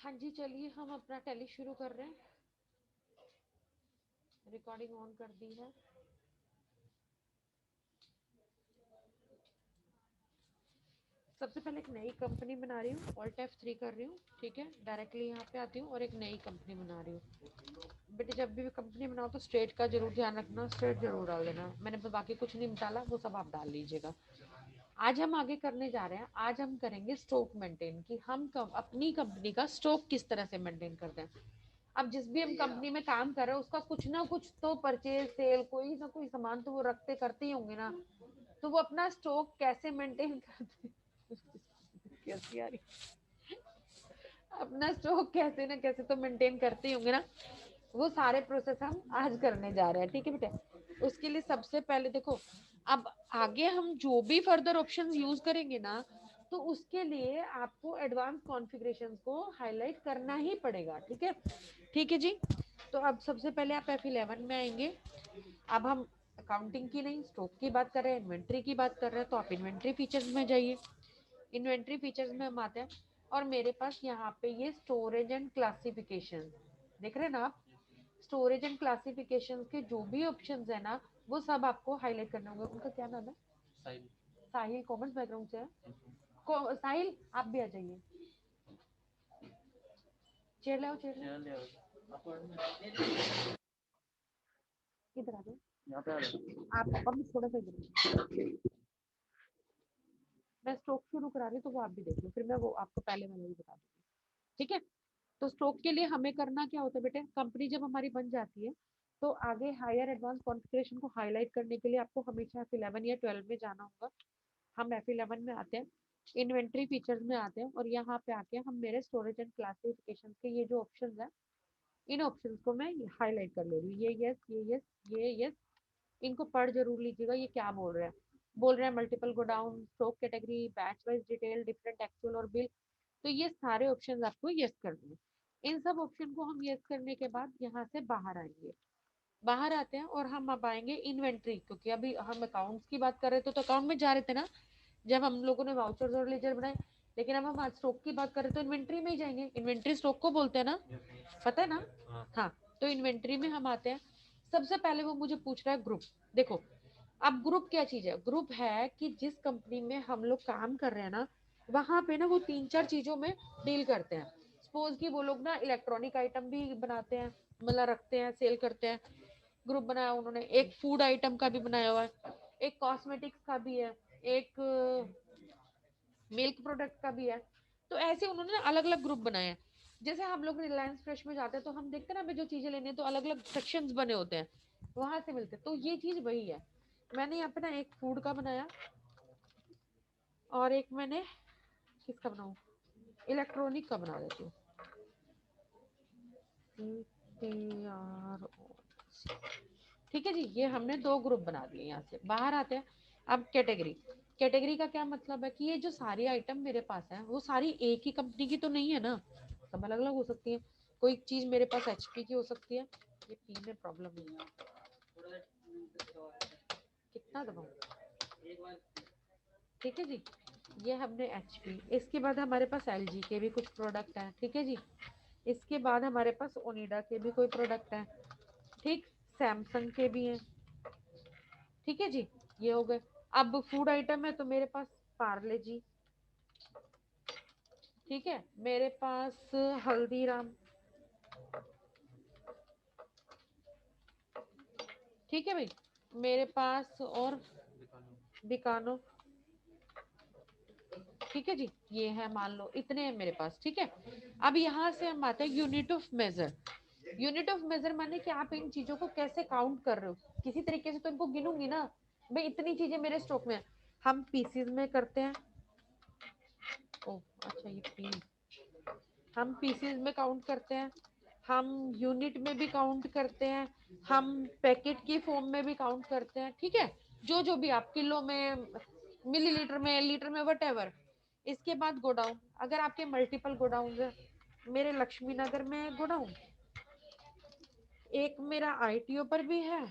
हाँ जी, चलिए हम अपना टैली शुरू कर रहे हैं। रिकॉर्डिंग ऑन कर दी है। सबसे पहले एक नई कंपनी बना रही हूँ, ऑल्ट F3 कर रही हूँ। ठीक है, डायरेक्टली यहाँ पे आती हूँ और एक नई कंपनी बना रही हूँ। बेटे जब भी कंपनी बनाओ तो स्टेट का जरूर ध्यान रखना, स्टेट जरूर डाल देना। मैंने तो बाकी कुछ नहीं डाला, वो सब आप डाल लीजिएगा। आज हम आगे करने जा रहे हैं। आज हम करेंगे स्टॉक मेंटेन कि हम अपनी कंपनी का स्टॉक किस तरह से मेंटेन करते हैं। अब जिस भी हम कंपनी में काम कर रहे हैं उसका कुछ ना कुछ तो परचेज सेल कोई ना कोई सामान तो वो रखते करते ही होंगे ना। तो वो अपना स्टॉक कैसे मेंटेन करते कैसी आ रही अपना स्टॉक कैसे ना कैसे तो मेंटेन करते ही होंगे ना। वो सारे प्रोसेस हम आज करने जा रहे हैं। ठीक है बेटे, उसके लिए सबसे पहले देखो, अब आगे हम जो भी फर्दर ऑप्शंस यूज करेंगे ना, तो उसके लिए आपको एडवांस कॉन्फ़िगरेशंस को हाईलाइट करना ही पड़ेगा। ठीक है, ठीक है जी। तो अब सबसे पहले आप F11 में आएंगे। अब हम अकाउंटिंग की नहीं, स्टॉक की बात कर रहे हैं, इन्वेंट्री की बात कर रहे हैं, तो आप इन्वेंट्री फीचर्स में जाइए। इन्वेंट्री फीचर्स में हम आते हैं और मेरे पास यहाँ पे ये स्टोरेज एंड क्लासिफिकेशन देख रहे हैं ना आप। स्टोरेज एंड क्लासिफिकेशन के जो भी ऑप्शंस है ना, वो सब आपको हाईलाइट करने होंगे। उनका क्या नाम है? साहिल। साहिल कॉमर्स बैकग्राउंड से है। साहिल आप भी आ जाइए, चेयर ले आओ, चेयर ले आओ। इधर आ जाओ, यहाँ पे आ जाओ आप। अब थोड़ा सा इधर, मैं स्ट्रोक शुरू करा रही हूँ तो वो आप भी देख लो, फिर मैं वो आपको पहले वाला ही बता दूंगी। ठीक है, तो स्ट्रोक के लिए हमें करना क्या होता है बेटे, कंपनी जब हमारी बन जाती है तो आगे हायर एडवांस कॉन्फ़िगरेशन को हाईलाइट करने के लिए आपको हमेशा F11 या 12 में जाना होगा। हम F11 में आते हैं, इन्वेंट्री फीचर्स में आते हैं और यहाँ पे आके हम मेरे स्टोरेज एंड क्लासिफिकेशन के ये जो ऑप्शंस हैं, इन ऑप्शंस को मैं हाईलाइट कर ले रही हूँ। ये यस, ये यस, ये यस। इनको पढ़ जरूर लीजिएगा, ये क्या बोल रहे हैं। बोल रहे हैं multiple godown, stock category, batch wise detail, different actual और बिल। तो ये सारे ऑप्शन आपको यस करने हैं। इन सब ऑप्शन को हम यस करने के बाद यहाँ से बाहर आएंगे। बाहर आते हैं और हम अब आएंगे इन्वेंट्री, क्योंकि अभी हम अकाउंट्स की बात कर रहे थे तो अकाउंट में जा रहे थे ना जब हम लोगों ने वाउचर्स और लेजर बनाए। लेकिन अब हम आज स्टॉक की बात कर रहे तो इन्वेंट्री में ही जाएंगे। इन्वेंट्री स्टॉक को बोलते हैं ना, पता है ना? हाँ, तो इन्वेंट्री में हम आते हैं। सबसे पहले वो मुझे पूछ रहा है ग्रुप। देखो, अब ग्रुप क्या चीज है? ग्रुप है कि जिस कंपनी में हम लोग काम कर रहे हैं ना, वहां पे ना वो तीन चार चीजों में डील करते हैं। सपोज कि वो लोग ना इलेक्ट्रॉनिक आइटम भी बनाते हैं, मतलब रखते हैं, सेल करते हैं। ग्रुप बनाया उन्होंने, एक फूड आइटम का भी बनाया हुआ है, एक कॉस्मेटिक्स का भी है, एक मिल्क प्रोडक्ट का भी है। तो ऐसे उन्होंने अलग अलग ग्रुप बनाए हैं। जैसे हम लोग रिलायंस फ्रेश में जाते हैं तो हम देखते हैं ना, हमें जो चीजें लेनी है तो अलग अलग सेक्शंस बने होते हैं, वहां से मिलते हैं। तो ये चीज वही है। मैंने यहाँ पे ना एक फूड का बनाया और एक मैंने किसका बनाऊं, इलेक्ट्रॉनिक का बना देती हूँ। ठीक है जी, ये हमने दो ग्रुप बना दिए। यहाँ से बाहर आते हैं। अब कैटेगरी, कैटेगरी का क्या मतलब है कि ये जो सारी आइटम मेरे पास है वो सारी एक ही कंपनी की तो नहीं है ना, सब अलग अलग हो सकती है। कोई चीज मेरे पास HP की हो सकती है। ये पी में प्रॉब्लम नहीं है, कितना दबाऊं? ठीक है जी, ये हमने HP। इसके बाद हमारे पास LG के भी कुछ प्रोडक्ट हैं। ठीक है जी, इसके बाद हमारे पास ओनिडा के भी कोई प्रोडक्ट हैं। ठीक, सैमसंग के भी हैं। ठीक है जी, ये हो गए। अब फूड आइटम है तो मेरे पास पार्ले जी। ठीक है, मेरे पास हल्दीराम। ठीक है भाई, मेरे पास और बिकानो। ठीक है जी, ये है, मान लो इतने हैं मेरे पास। ठीक है, अब यहाँ से हम आते हैं unit of measure. Unit of measure माने कि आप इन चीजों को कैसे काउंट कर रहे हो, किसी तरीके से तो इनको गिनूंगी ना। भाई इतनी चीजें मेरे स्टॉक में है। हम पीसीज में करते हैं। ओ अच्छा, ये पी, हम पीसीज में काउंट करते हैं, हम यूनिट में भी काउंट करते हैं, हम पैकेट की फॉर्म में भी काउंट करते हैं। ठीक है, जो जो भी आप किलो में, मिलीलीटर में, लीटर में, वट एवर। इसके बाद गोडाउन, अगर आपके मल्टीपल गोडाउन है, मेरे लक्ष्मी नगर में गोडाउन, एक मेरा ITO पर भी है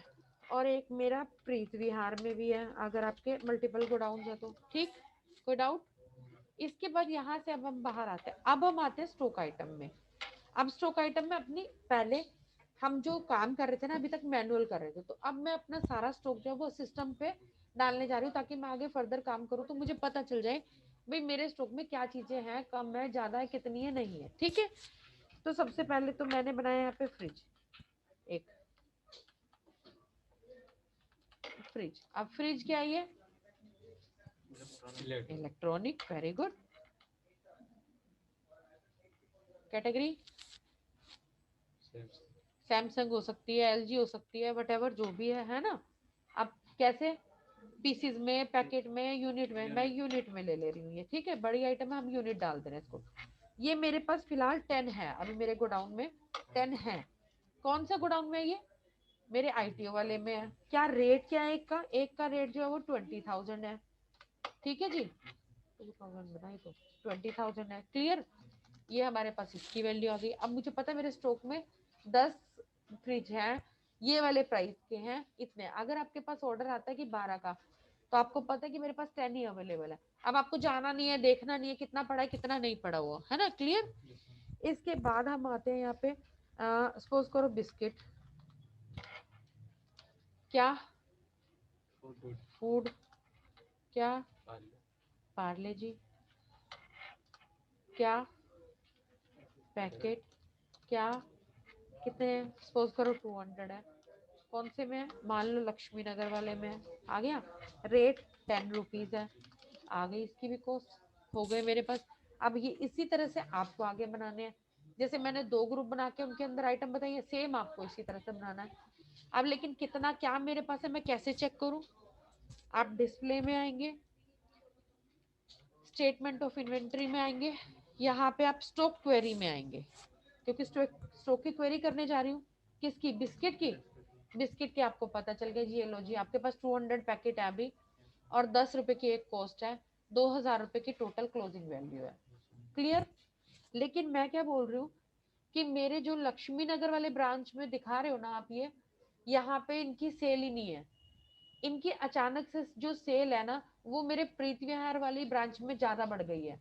और एक मेरा प्रीत विहार में भी है, अगर आपके मल्टीपल गोडाउन है तो। ठीक, कोई डाउट? इसके बाद यहाँ से अब हम बाहर आते हैं। अब हम आते हैं स्टॉक आइटम में। अब स्टॉक आइटम में अपनी पहले हम जो काम कर रहे थे ना अभी तक मैनुअल कर रहे थे, तो अब मैं अपना सारा स्टॉक जो है वो सिस्टम पे डालने जा रही हूँ ताकि मैं आगे फर्दर काम करूँ तो मुझे पता चल जाए भाई मेरे स्टॉक में क्या चीजें हैं, कम है, ज्यादा है, कितनी है, नहीं है। ठीक है, तो सबसे पहले तो मैंने बनाया यहाँ पे फ्रिज, एक फ्रिज। अब फ्रिज क्या है ये? Electronic, very good. Category Samsung हो सकती है, एलजी हो सकती है, वटेवर जो भी है ना। अब कैसे पीसीज में, पैकेट में, यूनिट में, मैं यूनिट में ले रही हूँ ये। ठीक है, बड़ी आइटम है, हम यूनिट डाल दे रहे हैं इसको। ये मेरे पास फिलहाल 10 है, अभी मेरे गोडाउन में 10 है। कौन सा गोडाउन में है ये? मेरे आईटीओ वाले में है। क्या रेट क्या है? एक का रेट जो है वो 20,000 है। ठीक है जी, 2000 बनाई तो 20,000 है। क्लियर? ये हमारे पास इसकी वैल्यू आ गई। अब मुझे पता है मेरे स्टॉक में 10 फ्रिज हैं, ये वाले प्राइस के हैं इतने। अगर आपके पास ऑर्डर आता है कि 12 का, तो आपको पता है कि मेरे पास 10 ही अवेलेबल है। अब आपको जाना नहीं है, देखना नहीं है कितना पड़ा है कितना नहीं पड़ा हुआ है ना। क्लियर? इसके बाद हम आते हैं यहाँ पे, सपोज करो बिस्किट, क्या फूड, क्या पार्ले जी, क्या पैकेट, क्या कितने हैं? सपोज करो 200 है। कौन से में है? मान लो लक्ष्मी नगर वाले में है। आ गया रेट 10 रुपीज है, आ गई इसकी भी कॉस्ट, हो गए मेरे पास। अब ये इसी तरह से आपको आगे बनाने हैं। जैसे मैंने 2 ग्रुप बना के उनके अंदर आइटम बताई है, सेम आपको इसी तरह से बनाना है। अब लेकिन कितना क्या मेरे पास है मैं कैसे चेक करूं? आप डिस्प्ले में आएंगे, स्टेटमेंट ऑफ इन्वेंट्री में आएंगे, यहाँ पे आप स्टॉक क्वेरी में आएंगे, क्योंकि स्टॉक की क्वेरी करने जा रही हूँ। किसकी? बिस्किट की। बिस्किट के आपको पता चल गया जी, ये लो जी आपके पास 200 पैकेट है अभी, और 10 रुपए की एक कॉस्ट है, 2,000 रुपए की टोटल क्लोजिंग वैल्यू है। क्लियर? लेकिन मैं क्या बोल रही हूँ कि मेरे जो लक्ष्मी नगर वाले ब्रांच में दिखा रहे हो ना आप, ये यहाँ पे इनकी सेल ही नहीं है। इनकी अचानक से जो सेल है ना वो मेरे प्रीति विहार वाली ब्रांच में ज्यादा बढ़ गई है।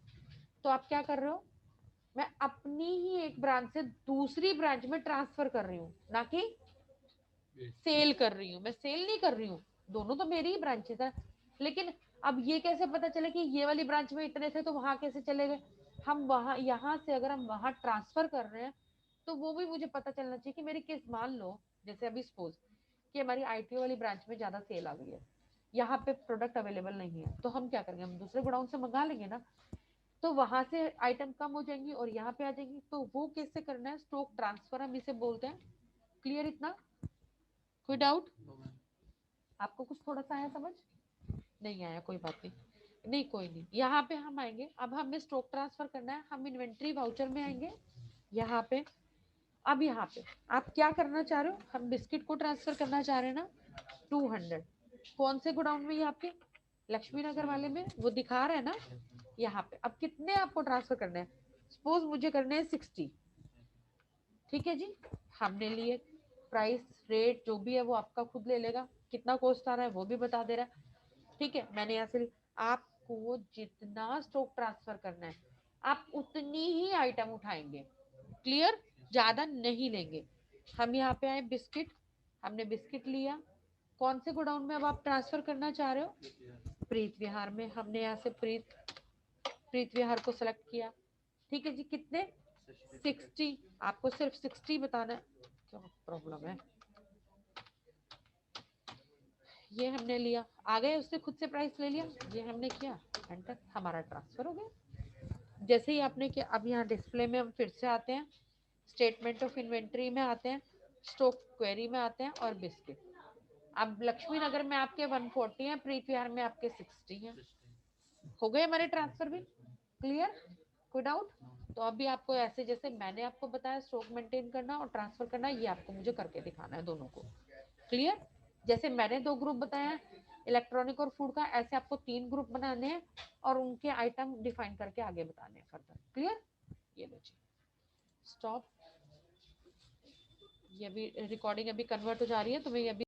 तो आप क्या कर रहे हो? मैं अपनी ही एक ब्रांच से दूसरी ब्रांच में ट्रांसफर कर रही हूँ, ना कि सेल कर रही हूँ। मैं सेल नहीं कर रही हूँ, दोनों तो मेरी ही ब्रांचेस है। लेकिन अब ये कैसे पता चले कि ये वाली ब्रांच में इतने थे तो वहां कैसे चले गए? हम वहां, यहाँ से अगर हम वहां ट्रांसफर कर रहे हैं तो वो भी मुझे पता चलना चाहिए कि मेरी किस, मान लो जैसे अभी सपोज कि हमारी आईटीओ वाली ब्रांच में ज्यादा सेल आ गई है, यहाँ पे प्रोडक्ट अवेलेबल नहीं है, तो हम क्या करेंगे? हम दूसरे गोडाउन से मंगा लेंगे ना। तो वहां से आइटम कम हो जाएंगी और यहाँ पे आ जाएंगी, तो वो कैसे करना है? स्टॉक ट्रांसफर हम इसे बोलते हैं। क्लियर इतना? कोई डाउट? आपको कुछ थोड़ा सा आया समझ? नहीं आया? कोई बात नहीं, नहीं कोई नहीं। यहाँ पे हम आएंगे, अब हमें स्टॉक ट्रांसफर करना है, हम इन्वेंट्री वाउचर में आएंगे यहाँ पे। अब यहाँ पे आप क्या करना चाह रहे हो? हम बिस्किट को ट्रांसफर करना चाह रहे हैं ना, 200। कौन से गोडाउन में? ये आपके लक्ष्मी नगर वाले में वो दिखा रहा है ना यहाँ पे। अब कितने आपको ट्रांसफर करने हैं? सपोज मुझे करने हैं 60। ठीक है जी, हमने लिए, प्राइस रेट जो भी है वो आपका खुद ले लेगा, कितना कॉस्ट आ रहा है वो भी बता दे रहा है। ठीक है, मैंने यहाँ से, आपको जितना स्टॉक ट्रांसफर करना है आप उतनी ही आइटम उठाएंगे। क्लियर? ज्यादा नहीं लेंगे। हम यहाँ पे आए बिस्किट, हमने बिस्किट लिया। कौन से गोडाउन में अब आप ट्रांसफर करना चाह रहे हो? प्रीत विहार में। हमने यहाँ से प्रीत विहार को सिलेक्ट किया। ठीक है जी, कितने? 60। आपको सिर्फ 60 बताना है, क्या प्रॉब्लम है? ये हमने लिया, आ गए, उसने खुद से प्राइस ले लिया, ये हमने किया, एंटर, हमारा ट्रांसफर हो गया। जैसे ही आपने किया, अब यहाँ डिस्प्ले में हम फिर से आते हैं, स्टेटमेंट ऑफ इन्वेंट्री में आते हैं, स्टॉक क्वेरी में आते हैं, और बिस्किट। अब लक्ष्मी नगर में आपके 140 है, प्रीत विहार में आपके 60 है। हो गए हमारे ट्रांसफर भी। क्लियर? कोई डाउट? तो अभी आपको ऐसे जैसे मैंने आपको बताया स्टॉक मेंटेन करना और ट्रांसफर करना, ये आपको मुझे करके दिखाना है दोनों को। क्लियर? जैसे मैंने 2 ग्रुप बताया इलेक्ट्रॉनिक और फूड का, ऐसे आपको 3 ग्रुप बनाने हैं और उनके आइटम डिफाइन करके आगे बताने हैं फर्दर। क्लियर? ये लो जी, स्टॉप। ये अभी रिकॉर्डिंग अभी कन्वर्ट हो जा रही है, तो मैं अभी